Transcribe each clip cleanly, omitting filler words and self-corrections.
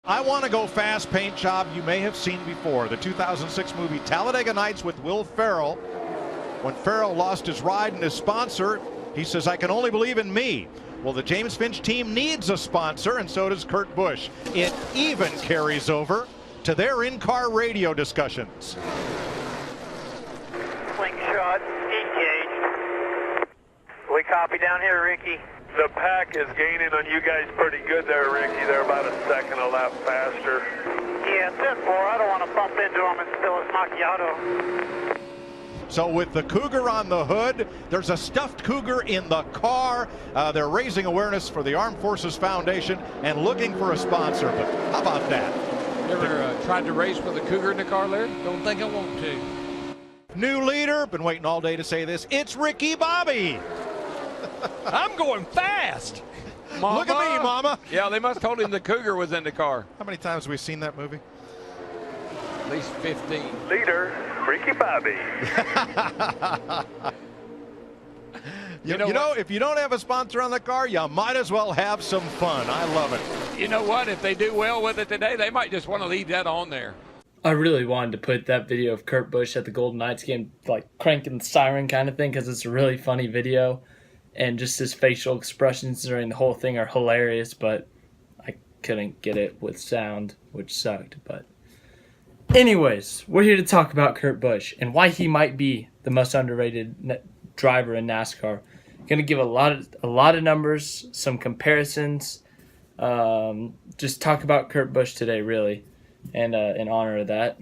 I Want to Go Fast paint job you may have seen before. The 2006 movie Talladega Nights with Will Ferrell. When Ferrell lost his ride and his sponsor, he says, "I can only believe in me." Well, the James Finch team needs a sponsor, and so does Kurt Busch. It even carries over to their in-car radio discussions. Slingshot engaged. We copy down here, Ricky. The pack is gaining on you guys pretty good there, Ricky. They're about a second a lap faster. Yeah, 10-4. I don't want to bump into them and spill his macchiato. So with the Cougar on the hood, there's a stuffed Cougar in the car. They're raising awareness for the Armed Forces Foundation and looking for a sponsor. But how about that? You ever tried to race with a Cougar in the car, Larry? Don't think I want to. New leader, been waiting all day to say this. It's Ricky Bobby. I'm going fast. Mama. Look at me, Mama. Yeah, they must have told him the Cougar was in the car. How many times have we seen that movie? At least 15. Leader, Ricky Bobby. You know, if you don't have a sponsor on the car, you might as well have some fun. I love it. You know what? If they do well with it today, they might just want to leave that on there. I really wanted to put that video of Kurt Busch at the Golden Knights game, like cranking the siren kind of thing, because it's a really funny video. And just his facial expressions during the whole thing are hilarious, but I couldn't get it with sound, which sucked. But anyways, we're here to talk about Kurt Busch and why he might be the most underrated driver in NASCAR. Going to give a lot of numbers, some comparisons. Just talk about Kurt Busch today, really, and in honor of that.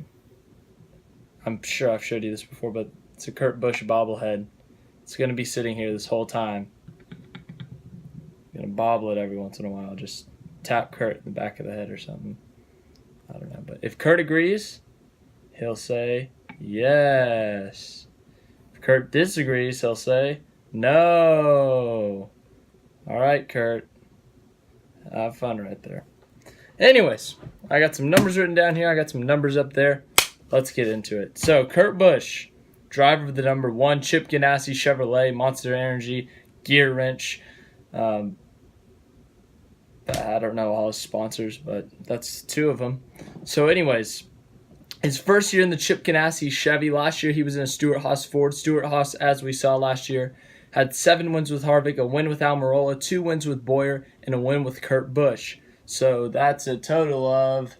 I'm sure I've showed you this before, but it's a Kurt Busch bobblehead. It's going to be sitting here this whole time. I'm going to bobble it every once in a while. Just tap Kurt in the back of the head or something. I don't know. But if Kurt agrees, he'll say yes. If Kurt disagrees, he'll say no. All right, Kurt. Have fun right there. Anyways, I got some numbers written down here. I got some numbers up there. Let's get into it. So, Kurt Busch, driver of the number 1 Chip Ganassi Chevrolet Monster Energy gear wrench. I don't know all his sponsors, but that's 2 of them. So anyways, his first year in the Chip Ganassi Chevy. Last year he was in a Stewart-Haas Ford. Stewart-Haas, as we saw last year, had 7 wins with Harvick, a win with Almirola, 2 wins with Boyer, and a win with Kurt Busch. So that's a total of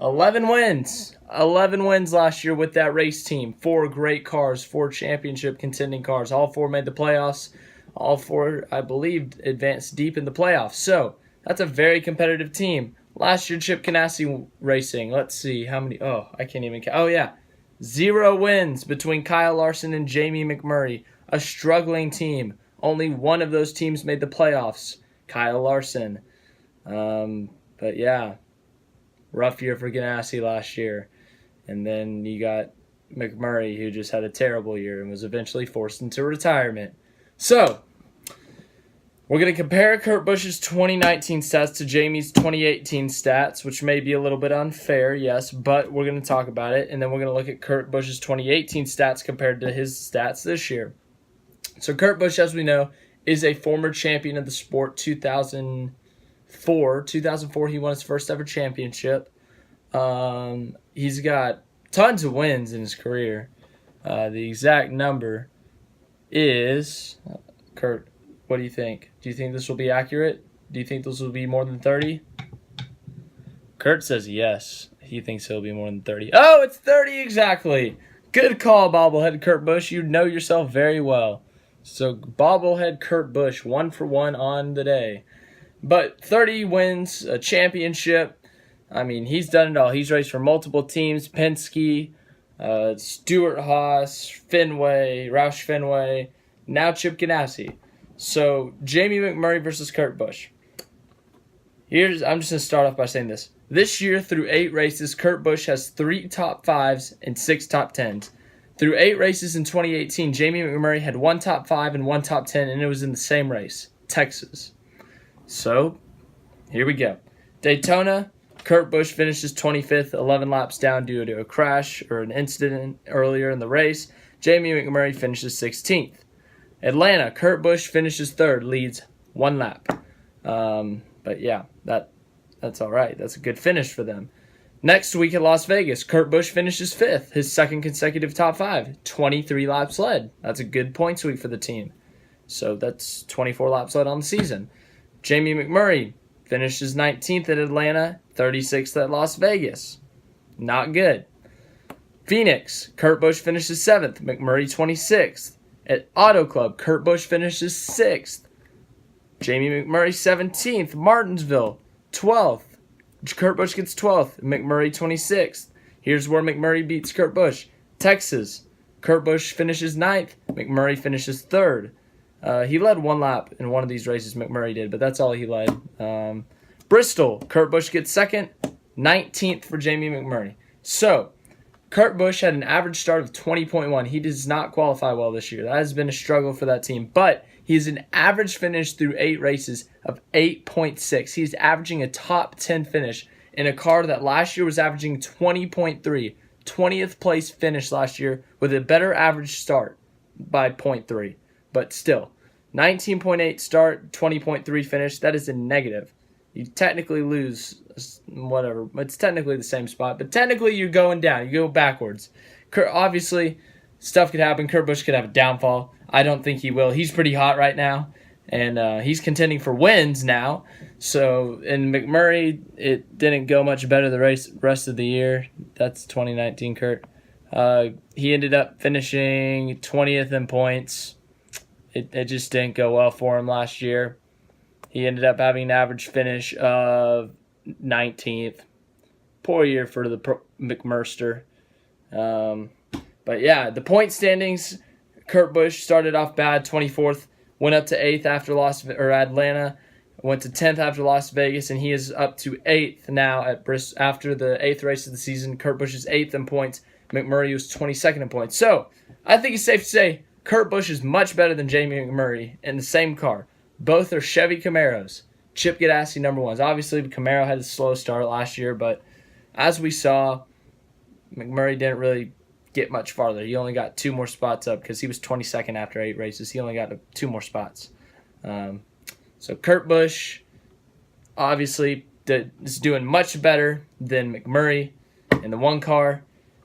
11 wins. 11 wins last year with that race team. 4 great cars, 4 championship contending cars. All 4 made the playoffs. All 4, I believe, advanced deep in the playoffs. So that's a very competitive team. Last year, Chip Ganassi Racing. Let's see how many. Oh, I can't even count. Oh, yeah. 0 wins between Kyle Larson and Jamie McMurray. A struggling team. Only one of those teams made the playoffs. Kyle Larson. But yeah, rough year for Ganassi last year. And then you got McMurray, who just had a terrible year and was eventually forced into retirement. So, we're going to compare Kurt Busch's 2019 stats to Jamie's 2018 stats, which may be a little bit unfair, yes, but we're going to talk about it. And then we're going to look at Kurt Busch's 2018 stats compared to his stats this year. So, Kurt Busch, as we know, is a former champion of the sport. 2004, he won his first ever championship. He's got tons of wins in his career. The exact number is, Kurt, what do you think? Do you think this will be accurate? Do you think this will be more than 30? Kurt says yes. He thinks it'll be more than 30. Oh, it's 30 exactly. Good call, bobblehead Kurt Busch. You know yourself very well. So, bobblehead Kurt Busch, 1 for 1 on the day. But 30 wins, a championship. I mean, he's done it all. He's raced for multiple teams. Penske, Stewart-Haas, Fenway, Roush Fenway, now Chip Ganassi. So, Jamie McMurray versus Kurt Busch. I'm just going to start off by saying this. This year, through 8 races, Kurt Busch has 3 top 5s and 6 top 10s. Through 8 races in 2018, Jamie McMurray had 1 top 5 and 1 top 10, and it was in the same race, Texas. So, here we go. Daytona, Kurt Busch finishes 25th, 11 laps down due to a crash or an incident earlier in the race. Jamie McMurray finishes 16th. Atlanta, Kurt Busch finishes 3rd, leads 1 lap. But yeah, that's That's all right. That's a good finish for them. Next week at Las Vegas, Kurt Busch finishes 5th, his second consecutive top 5, 23 laps led. That's a good points week for the team. So that's 24 laps led on the season. Jamie McMurray finishes 19th at Atlanta, 36th at Las Vegas. Not good. Phoenix, Kurt Busch finishes 7th, McMurray 26th. At Auto Club, Kurt Busch finishes 6th. Jamie McMurray 17th, Martinsville 12th. Kurt Busch gets 12th, McMurray 26th. Here's where McMurray beats Kurt Busch. Texas, Kurt Busch finishes 9th, McMurray finishes 3rd. He led one lap in one of these races, McMurray did, but that's all he led. Bristol, Kurt Busch gets 2nd, 19th for Jamie McMurray. So, Kurt Busch had an average start of 20.1. He does not qualify well this year. That has been a struggle for that team, but he has an average finish through 8 races of 8.6. He's averaging a top 10 finish in a car that last year was averaging 20.3. 20th place finish last year with a better average start by 0.3. But still, 19.8 start, 20.3 finish, that is a negative. You technically lose, whatever. It's technically the same spot, but technically you're going down. You go backwards. Obviously, stuff could happen. Kurt Busch could have a downfall. I don't think he will. He's pretty hot right now, and he's contending for wins now. So, in McMurray, it didn't go much better the rest of the year. That's 2019 Kurt. He ended up finishing 20th in points. It just didn't go well for him last year. He ended up having an average finish of 19th. Poor year for the McMurster. But yeah, the point standings, Kurt Busch started off bad, 24th, went up to 8th after Atlanta, went to 10th after Las Vegas, and he is up to 8th now at Bristol after the 8th race of the season. Kurt Busch is 8th in points. McMurray was 22nd in points. So, I think it's safe to say Kurt Busch is much better than Jamie McMurray in the same car. Both are Chevy Camaros. Chip Ganassi number ones. Obviously, Camaro had a slow start last year, but as we saw, McMurray didn't really get much farther. He only got 2 more spots up because he was 22nd after 8 races. He only got 2 more spots. So Kurt Busch obviously is doing much better than McMurray in the one car.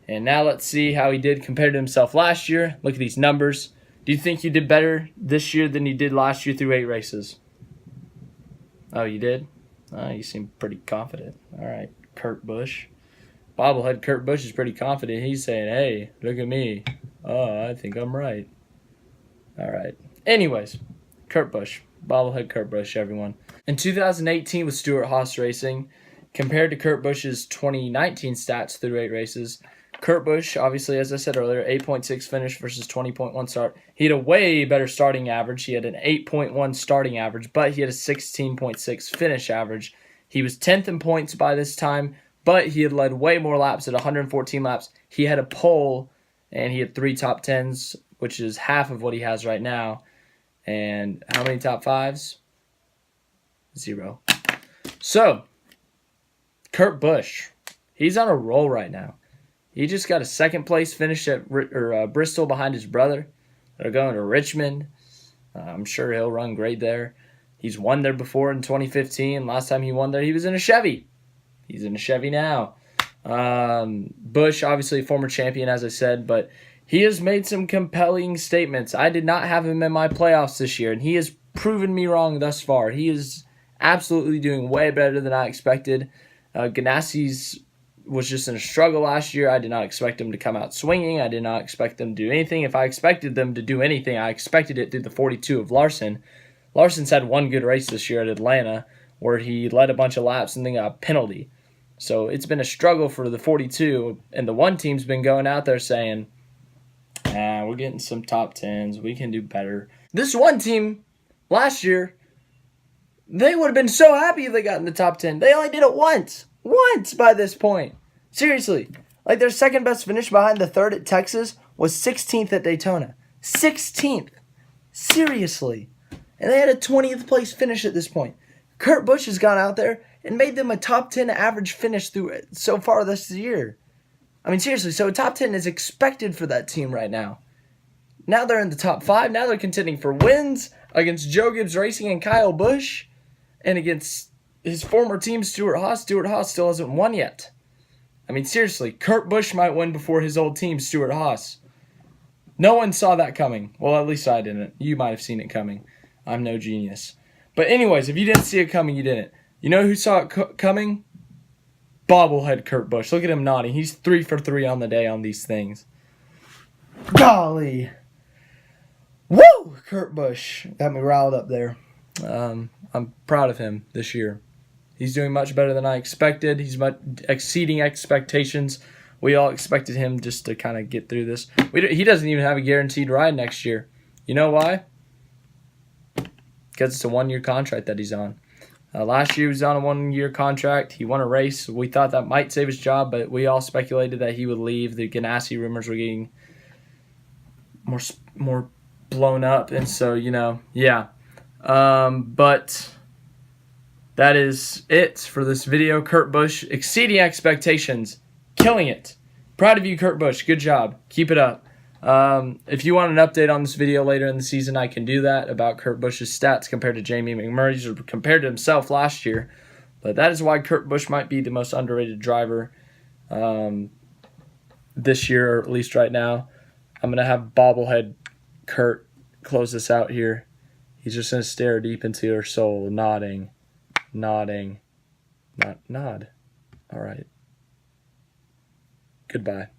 And now let's see how he did compared to himself last year. Look at these numbers. Do you think you did better this year than you did last year through 8 races? Oh, you did? You seem pretty confident. All right, Kurt Busch. Bobblehead Kurt Busch is pretty confident. He's saying, hey, look at me. Oh, I think I'm right. All right. Anyways, Kurt Busch. Bobblehead Kurt Busch, everyone. In 2018 with Stewart-Haas Racing, compared to Kurt Busch's 2019 stats through 8 races, Kurt Busch, obviously, as I said earlier, 8.6 finish versus 20.1 start. He had a way better starting average. He had an 8.1 starting average, but he had a 16.6 finish average. He was 10th in points by this time, but he had led way more laps at 114 laps. He had a pole, and he had 3 top 10s, which is half of what he has right now. And how many top 5s? 0. So, Kurt Busch, he's on a roll right now. He just got a 2nd place finish at Bristol behind his brother. They're going to Richmond. I'm sure he'll run great there. He's won there before in 2015. Last time he won there, he was in a Chevy. He's in a Chevy now. Busch, obviously a former champion, as I said, but he has made some compelling statements. I did not have him in my playoffs this year, and he has proven me wrong thus far. He is absolutely doing way better than I expected. Ganassi's was just in a struggle last year. I did not expect him to come out swinging. I did not expect them to do anything. If I expected them to do anything, I expected it through the 42 of Larson. Larson's had one good race this year at Atlanta where he led a bunch of laps and then got a penalty. So it's been a struggle for the 42, and the one team's been going out there saying, we're getting some top 10s. We can do better. This one team last year, they would have been so happy if they got in the top 10. They only did it once. Once by this point. Seriously. Like their second best finish behind the 3rd at Texas was 16th at Daytona. 16th. Seriously. And they had a 20th place finish at this point. Kurt Busch has gone out there and made them a top 10 average finish through it so far this year. I mean, seriously, so a top 10 is expected for that team right now. Now they're in the top 5. Now they're contending for wins against Joe Gibbs Racing and Kyle Busch and against his former team, Stuart Haas still hasn't won yet. I mean, seriously, Kurt Busch might win before his old team, Stuart Haas. No one saw that coming. Well, at least I didn't. You might have seen it coming. I'm no genius. But anyways, if you didn't see it coming, you didn't. You know who saw it coming? Bobblehead Kurt Busch. Look at him nodding. He's 3 for 3 on the day on these things. Golly. Woo! Kurt Busch. Got me riled up there. I'm proud of him this year. He's doing much better than I expected. He's exceeding expectations. We all expected him just to kind of get through this. He doesn't even have a guaranteed ride next year. You know why? Because it's a 1-year contract that he's on. Last year he was on a 1-year contract. He won a race. We thought that might save his job, but we all speculated that he would leave. The Ganassi rumors were getting more blown up, and so, yeah. But that is it for this video. Kurt Busch exceeding expectations, killing it. Proud of you, Kurt Busch. Good job. Keep it up. If you want an update on this video later in the season, I can do that about Kurt Busch's stats compared to Jamie McMurray's or compared to himself last year. But that is why Kurt Busch might be the most underrated driver this year, or at least right now. I'm going to have bobblehead Kurt close this out here. He's just going to stare deep into your soul, nodding. Nod. All right. Goodbye.